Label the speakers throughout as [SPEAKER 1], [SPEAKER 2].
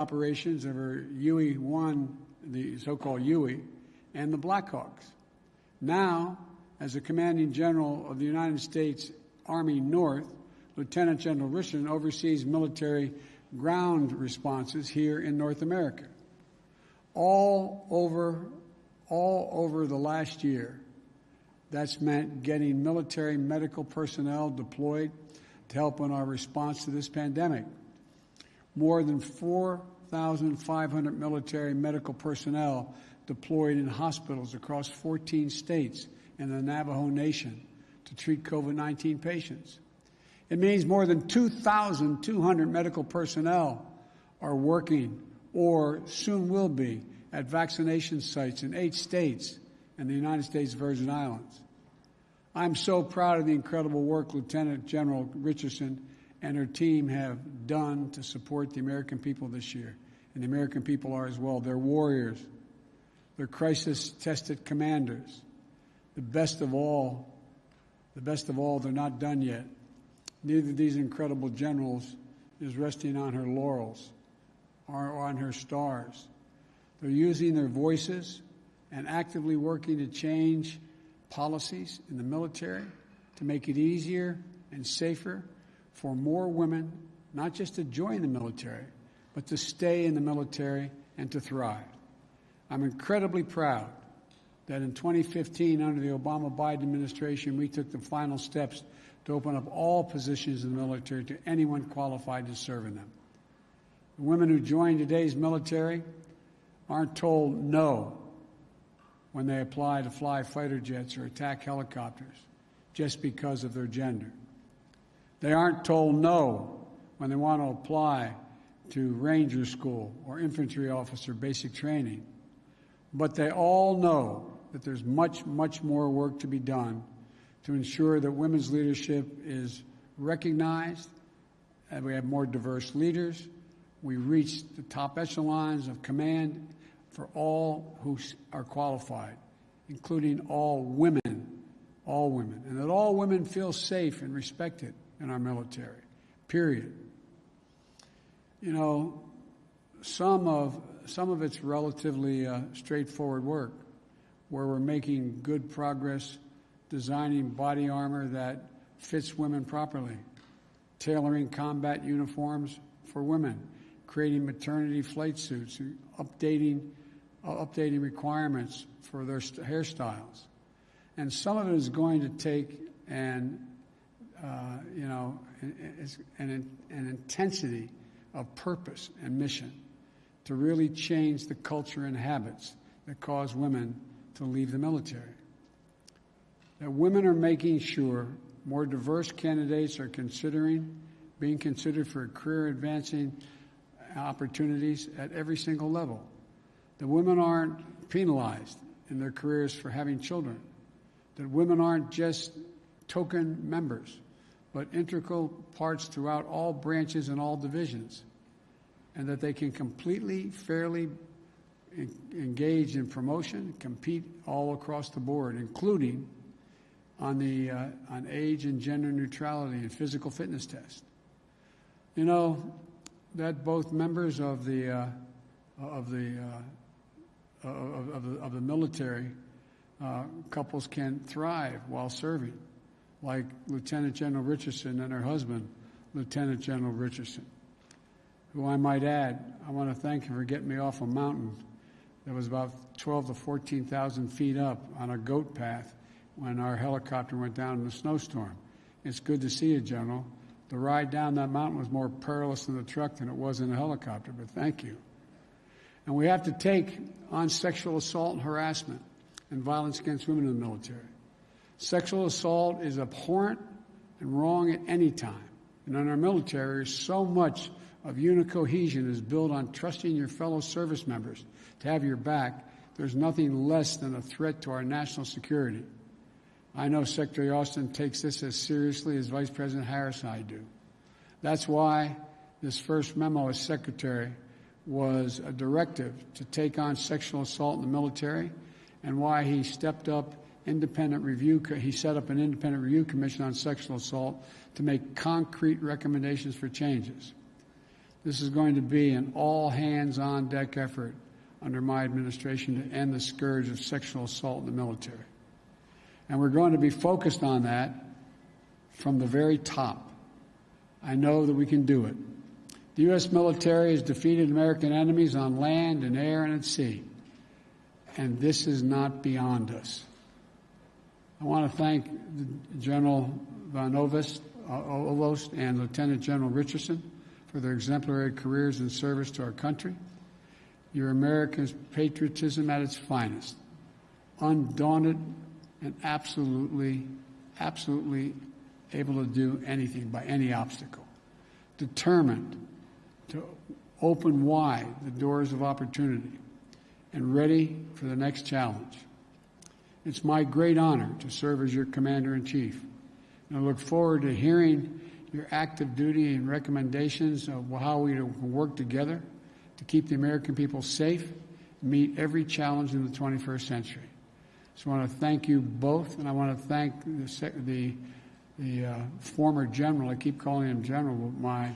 [SPEAKER 1] operations over UE-1, the so-called UE, and the Blackhawks. Now, as the Commanding General of the United States Army North, Lieutenant General Richardson oversees military ground responses here in North America. All over the last year, that's meant getting military medical personnel deployed to help in our response to this pandemic. More than 4,500 military medical personnel deployed in hospitals across 14 states in the Navajo Nation to treat COVID-19 patients. It means more than 2,200 medical personnel are working or soon will be at vaccination sites in 8 states and the United States Virgin Islands. I'm so proud of the incredible work Lieutenant General Richardson and her team have done to support the American people this year. And the American people are as well. They're warriors. They're crisis-tested commanders. The best of all, they're not done yet. Neither of these incredible generals is resting on her laurels or on her stars. They're using their voices and actively working to change policies in the military to make it easier and safer for more women, not just to join the military, but to stay in the military and to thrive. I'm incredibly proud that in 2015, under the Obama-Biden administration, we took the final steps to open up all positions in the military to anyone qualified to serve in them. The women who join today's military aren't told no when they apply to fly fighter jets or attack helicopters just because of their gender. They aren't told no when they want to apply to Ranger School or infantry officer basic training. But they all know that there's much, much more work to be done to ensure that women's leadership is recognized, that we have more diverse leaders, we reach the top echelons of command for all who are qualified, including all women, and that all women feel safe and respected in our military, period. You know, some of it's relatively straightforward work, where we're making good progress designing body armor that fits women properly, tailoring combat uniforms for women, creating maternity flight suits, updating requirements for their hairstyles. And some of it is going to take an intensity of purpose and mission to really change the culture and habits that cause women to leave the military. That women are making sure more diverse candidates are being considered for career advancing opportunities at every single level. That women aren't penalized in their careers for having children. That women aren't just token members, but integral parts throughout all branches and all divisions. And that they can completely, fairly engage in promotion, compete all across the board, including on age and gender neutrality and physical fitness tests. You know, that both members of the military couples can thrive while serving, like Lieutenant General Richardson and her husband, Lieutenant General Richardson, who I might add, I want to thank him for getting me off a mountain that was about 12 to 14,000 feet up on a goat path when our helicopter went down in a snowstorm. It's good to see you, General. The ride down that mountain was more perilous in the truck than it was in the helicopter, but thank you. And we have to take on sexual assault and harassment and violence against women in the military. Sexual assault is abhorrent and wrong at any time. And in our military, so much of unit cohesion is built on trusting your fellow service members to have your back. There's nothing less than a threat to our national security. I know Secretary Austin takes this as seriously as Vice President Harris and I do. That's why this first memo as Secretary was a directive to take on sexual assault in the military, and why he stepped up independent review. He set up an independent review commission on sexual assault to make concrete recommendations for changes. This is going to be an all-hands-on-deck effort under my administration to end the scourge of sexual assault in the military. And we're going to be focused on that from the very top. I know that we can do it. The U.S. military has defeated American enemies on land and air and at sea. And this is not beyond us. I want to thank General Van Ovost and Lieutenant General Richardson for their exemplary careers in service to our country. You're America's patriotism at its finest, undaunted and absolutely able to do anything by any obstacle, determined to open wide the doors of opportunity, and ready for the next challenge. It's my great honor to serve as your Commander-in-Chief, and I look forward to hearing your active duty and recommendations of how we can work together to keep the American people safe and meet every challenge in the 21st century. So I want to thank you both, and I want to thank the former general. I keep calling him general, but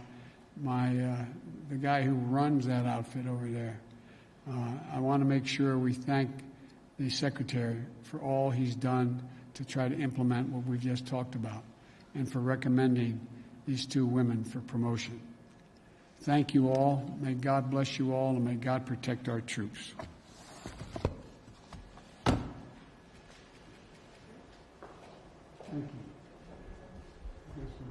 [SPEAKER 1] the guy who runs that outfit over there. I want to make sure we thank the Secretary for all he's done to try to implement what we've just talked about, and for recommending these two women for promotion. Thank you all. May God bless you all, and may God protect our troops. Thank you. Yes, sir.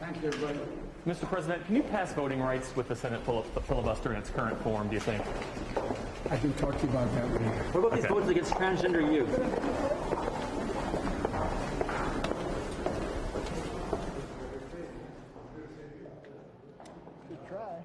[SPEAKER 1] Thank you, everybody.
[SPEAKER 2] Mr. President, can you pass voting rights with the Senate filibuster in its current form, do you think?
[SPEAKER 1] I can talk to you about that later.
[SPEAKER 3] What about these votes against transgender youth?
[SPEAKER 1] Good try.